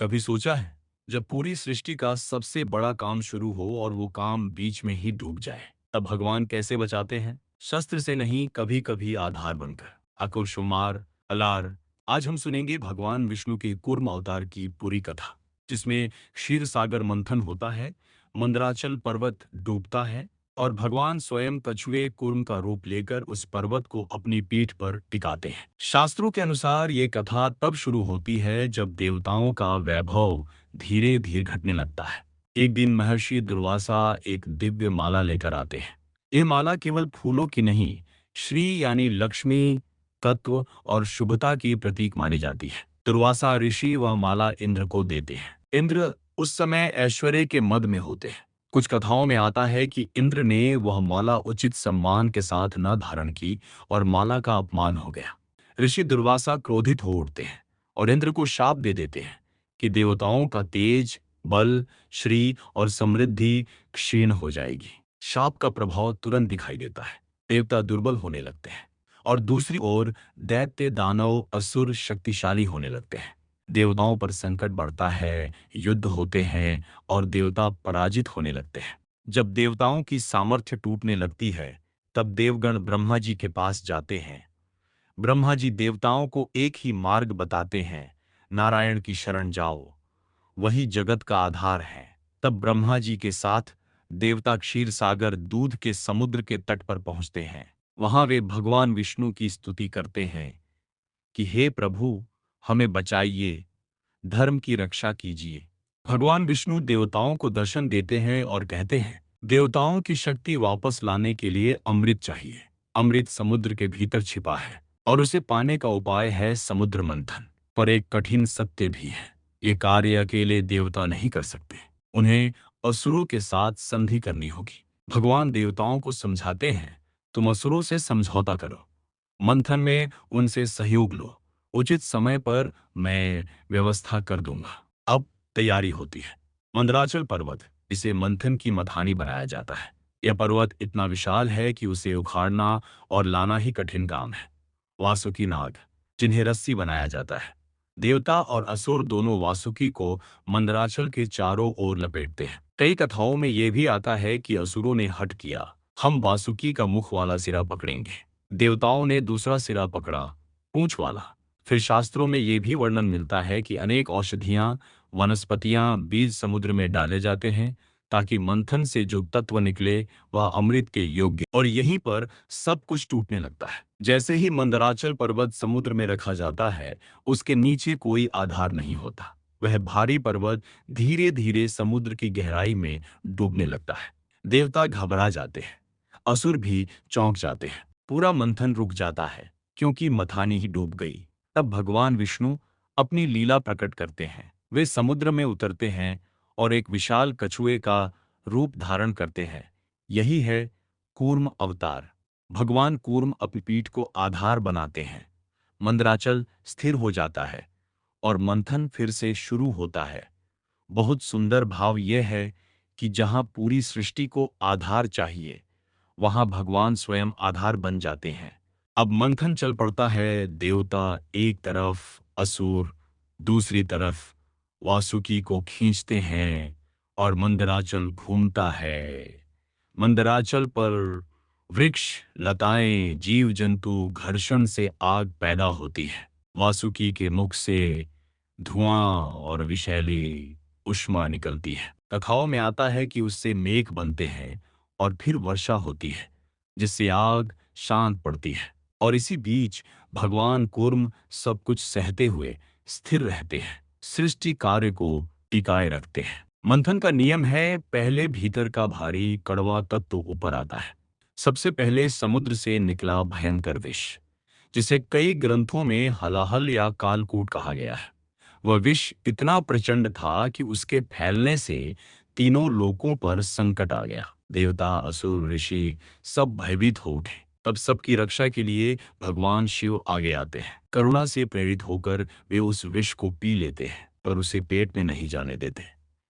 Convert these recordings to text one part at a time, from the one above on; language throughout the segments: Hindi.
कभी सोचा है, जब पूरी सृष्टि का सबसे बड़ा काम शुरू हो और वो काम बीच में ही डूब जाए, तब भगवान कैसे बचाते हैं? शस्त्र से नहीं, कभी कभी आधार बनकर। आकुशुमार अलार। आज हम सुनेंगे भगवान विष्णु के कूर्म अवतार की पूरी कथा, जिसमें क्षीर सागर मंथन होता है, मंदराचल पर्वत डूबता है और भगवान स्वयं कछुए कूर्म का रूप लेकर उस पर्वत को अपनी पीठ पर टिकाते हैं। शास्त्रों के अनुसार ये कथा तब शुरू होती है जब देवताओं का वैभव धीरे धीरे घटने लगता है। एक दिन महर्षि दुर्वासा एक दिव्य माला लेकर आते हैं। ये माला केवल फूलों की नहीं, श्री यानी लक्ष्मी, तत्व और शुभता की प्रतीक मानी जाती है। दुर्वासा ऋषि वह माला इंद्र को देते हैं। इंद्र उस समय ऐश्वर्य के मद में होते हैं। कुछ कथाओं में आता है कि इंद्र ने वह माला उचित सम्मान के साथ न धारण की और माला का अपमान हो गया। ऋषि दुर्वासा क्रोधित हो उठते हैं और इंद्र को शाप दे देते हैं कि देवताओं का तेज, बल, श्री और समृद्धि क्षीण हो जाएगी। शाप का प्रभाव तुरंत दिखाई देता है। देवता दुर्बल होने लगते हैं और दूसरी ओर दैत्य, दानव, असुर शक्तिशाली होने लगते हैं। देवताओं पर संकट बढ़ता है, युद्ध होते हैं और देवता पराजित होने लगते हैं। जब देवताओं की सामर्थ्य टूटने लगती है, तब देवगण ब्रह्मा जी के पास जाते हैं। ब्रह्मा जी देवताओं को एक ही मार्ग बताते हैं, नारायण की शरण जाओ, वही जगत का आधार है। तब ब्रह्मा जी के साथ देवता क्षीर सागर दूध के समुद्र के तट पर पहुंचते हैं। वहां वे भगवान विष्णु की स्तुति करते हैं कि हे प्रभु, हमें बचाइए, धर्म की रक्षा कीजिए। भगवान विष्णु देवताओं को दर्शन देते हैं और कहते हैं, देवताओं की शक्ति वापस लाने के लिए अमृत चाहिए। अमृत समुद्र के भीतर छिपा है और उसे पाने का उपाय है समुद्र मंथन। पर एक कठिन सत्य भी है, ये कार्य अकेले देवता नहीं कर सकते, उन्हें असुरों के साथ संधि करनी होगी। भगवान देवताओं को समझाते हैं, तुम असुरों से समझौता करो, मंथन में उनसे सहयोग लो, उचित समय पर मैं व्यवस्था कर दूंगा। अब तैयारी होती है। मंदराचल पर्वत, इसे मंथन की मथानी बनाया जाता है। यह पर्वत इतना विशाल है कि उसे उखाड़ना और लाना ही कठिन काम है। वासुकी नाग, जिन्हें रस्सी बनाया जाता है। देवता और असुर दोनों वासुकी को मंदराचल के चारों ओर लपेटते हैं। कई कथाओं में यह भी आता है कि असुरों ने हठ किया, हम वासुकी का मुख वाला सिरा पकड़ेंगे। देवताओं ने दूसरा सिरा पकड़ा, पूंछ वाला। फिर शास्त्रों में यह भी वर्णन मिलता है कि अनेक औषधियां, वनस्पतियां, बीज समुद्र में डाले जाते हैं ताकि मंथन से जो तत्व निकले वह अमृत के योग्य। और यहीं पर सब कुछ टूटने लगता है। जैसे ही मंदराचल पर्वत समुद्र में रखा जाता है, उसके नीचे कोई आधार नहीं होता। वह भारी पर्वत धीरे धीरे समुद्र की गहराई में डूबने लगता है। देवता घबरा जाते हैं, असुर भी चौंक जाते हैं। पूरा मंथन रुक जाता है क्योंकि मथानी ही डूब गई। तब भगवान विष्णु अपनी लीला प्रकट करते हैं। वे समुद्र में उतरते हैं और एक विशाल कछुए का रूप धारण करते हैं। यही है कूर्म अवतार। भगवान कूर्म अपनी पीठ को आधार बनाते हैं। मंदराचल स्थिर हो जाता है और मंथन फिर से शुरू होता है। बहुत सुंदर भाव यह है कि जहां पूरी सृष्टि को आधार चाहिए, वहां भगवान स्वयं आधार बन जाते हैं। अब मंथन चल पड़ता है। देवता एक तरफ, असुर दूसरी तरफ वासुकी को खींचते हैं और मंदराचल घूमता है। मंदराचल पर वृक्ष, लताएं, जीव जंतु घर्षण से आग पैदा होती है। वासुकी के मुख से धुआं और विषैली उष्मा निकलती है। कथाओं में आता है कि उससे मेघ बनते हैं और फिर वर्षा होती है, जिससे आग शांत पड़ती है। और इसी बीच भगवान कूर्म सब कुछ सहते हुए स्थिर रहते हैं, सृष्टि कार्य को टिकाए रखते हैं। मंथन का नियम है, पहले भीतर का भारी कड़वा तत्व ऊपर आता है। सबसे पहले समुद्र से निकला भयंकर विष, जिसे कई ग्रंथों में हलाहल या कालकूट कहा गया है। वह विष इतना प्रचंड था कि उसके फैलने से तीनों लोकों पर संकट आ गया। देवता, असुर, ऋषि सब भयभीत हो उठे। तब सबकी रक्षा के लिए भगवान शिव आगे आते हैं। करुणा से प्रेरित होकर वे उस विष को पी लेते हैं, पर उसे पेट में नहीं जाने देते।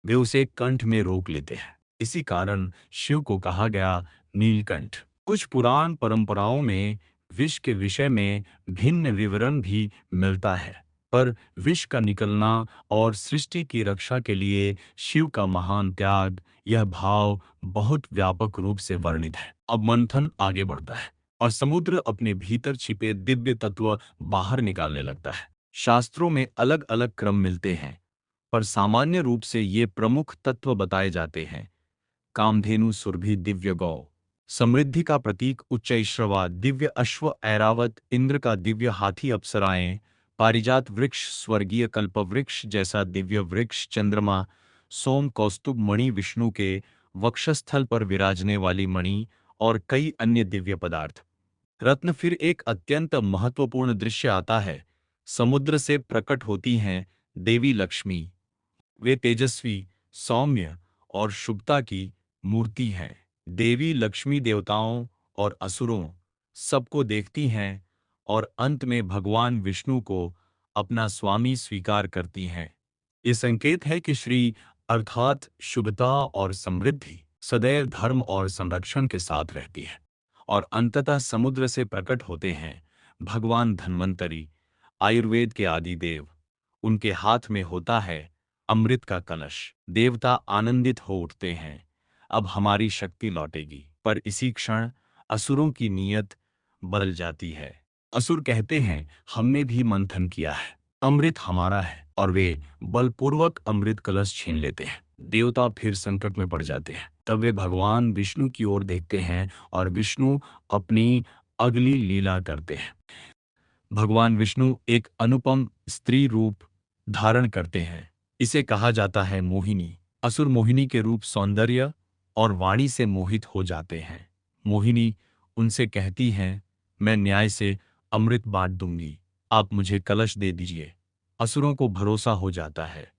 वे उसे कंठ में रोक लेते हैं। इसी कारण शिव को कहा गया नीलकंठ। कुछ पुराण परंपराओं में विष के विषय में भिन्न विवरण भी मिलता है। पर विष का निकलना और सृष्टि की रक्षा के लिए शिव का महान त्याग, यह भाव बहुत व्यापक रूप से वर्णित है। अब मंथन आगे बढ़ता है और समुद्र अपने भीतर छिपे दिव्य तत्व बाहर निकालने लगता है। शास्त्रों में अलग अलग क्रम मिलते हैं, पर सामान्य रूप से ये प्रमुख तत्व बताए जाते हैं। कामधेनु सुरभि दिव्य गौ, समृद्धि का प्रतीक उच्चैश्रवा दिव्य अश्व ऐरावत, इंद्र का दिव्य हाथी अप्सराएं, पारिजात वृक्ष स्वर्गीय कल्पवृक्ष जैसा दिव्य वृक्ष, चंद्रमा, सोम कौस्तुभ मणि विष्णु के वक्षस्थल पर विराजने वाली मणि और कई अन्य दिव्य पदार्थ। रत्न। फिर एक अत्यंत महत्वपूर्ण दृश्य आता है। समुद्र से प्रकट होती हैं देवी लक्ष्मी। वे तेजस्वी, सौम्य और शुभता की मूर्ति हैं। देवी लक्ष्मी देवताओं और असुरों सबको देखती हैं और अंत में भगवान विष्णु को अपना स्वामी स्वीकार करती हैं। ये संकेत है कि श्री अर्थात शुभता और समृद्धि सदैव धर्म और संरक्षण के साथ रहती है। और अंततः समुद्र से प्रकट होते हैं भगवान धन्वंतरी, आयुर्वेद के आदि देव। उनके हाथ में होता है अमृत का कलश। देवता आनंदित हो उठते हैं, अब हमारी शक्ति लौटेगी। पर इसी क्षण असुरों की नीयत बदल जाती है। असुर कहते हैं, हमने भी मंथन किया है, अमृत हमारा है, और वे बलपूर्वक अमृत कलश छीन लेते हैं। देवता फिर संकट में पड़ जाते हैं। तब वे भगवान विष्णु की ओर देखते हैं और विष्णु अपनी अगली लीला करते हैं। भगवान विष्णु एक अनुपम स्त्री रूप धारण करते हैं। इसे कहा जाता है मोहिनी। असुर मोहिनी के रूप, सौंदर्य और वाणी से मोहित हो जाते हैं। मोहिनी उनसे कहती हैं, मैं न्याय से अमृत बांट दूंगी, आप मुझे कलश दे दीजिए। असुरों को भरोसा हो जाता है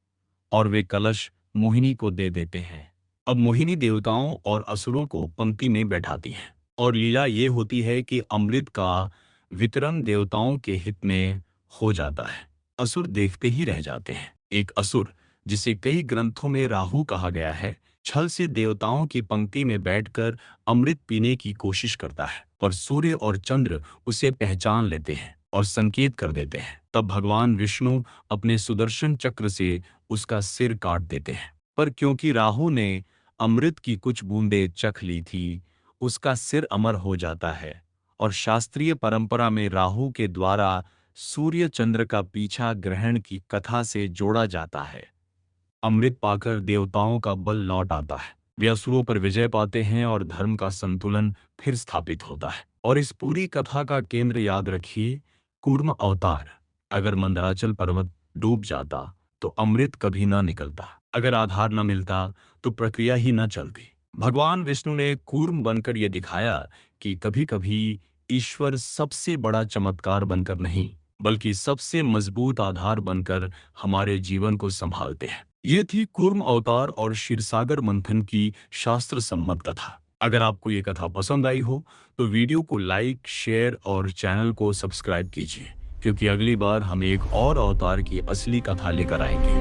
और वे कलश मोहिनी को दे देते हैं। अब मोहिनी देवताओं और असुरों को पंक्ति में बैठाती है और लीला ये होती है कि अमृत का वितरण देवताओं के हित में हो जाता है। असुर देखते ही रह जाते हैं। एक असुर, जिसे कई ग्रंथों में राहु कहा गया है, छल से देवताओं की पंक्ति में बैठकर अमृत पीने की कोशिश करता है, पर सूर्य और चंद्र उसे पहचान लेते हैं और संकेत कर देते हैं। तब भगवान विष्णु अपने सुदर्शन चक्र से उसका सिर काट देते हैं। पर क्योंकि राहु ने अमृत की कुछ बूंदें चख ली थी, उसका सिर अमर हो जाता है। और शास्त्रीय परंपरा में राहु के द्वारा सूर्य चंद्र का पीछा ग्रहण की कथा से जोड़ा जाता है। अमृत पाकर देवताओं का बल लौट आता है, वे असुरों पर विजय पाते हैं और धर्म का संतुलन फिर स्थापित होता है। और इस पूरी कथा का केंद्र याद रखिए, कूर्म अवतार। अगर मंदराचल पर्वत डूब जाता तो अमृत कभी ना निकलता, अगर आधार न मिलता तो प्रक्रिया ही न चलती। भगवान विष्णु ने कूर्म बनकर यह दिखाया कि कभी कभी ईश्वर सबसे बड़ा चमत्कार बनकर नहीं, बल्कि सबसे मजबूत आधार बनकर हमारे जीवन को संभालते हैं। ये थी कूर्म अवतार और क्षीरसागर मंथन की शास्त्र सम्मत कथा। अगर आपको ये कथा पसंद आई हो तो वीडियो को लाइक, शेयर और चैनल को सब्सक्राइब कीजिए, क्योंकि अगली बार हम एक और अवतार की असली कथा लेकर आएंगे।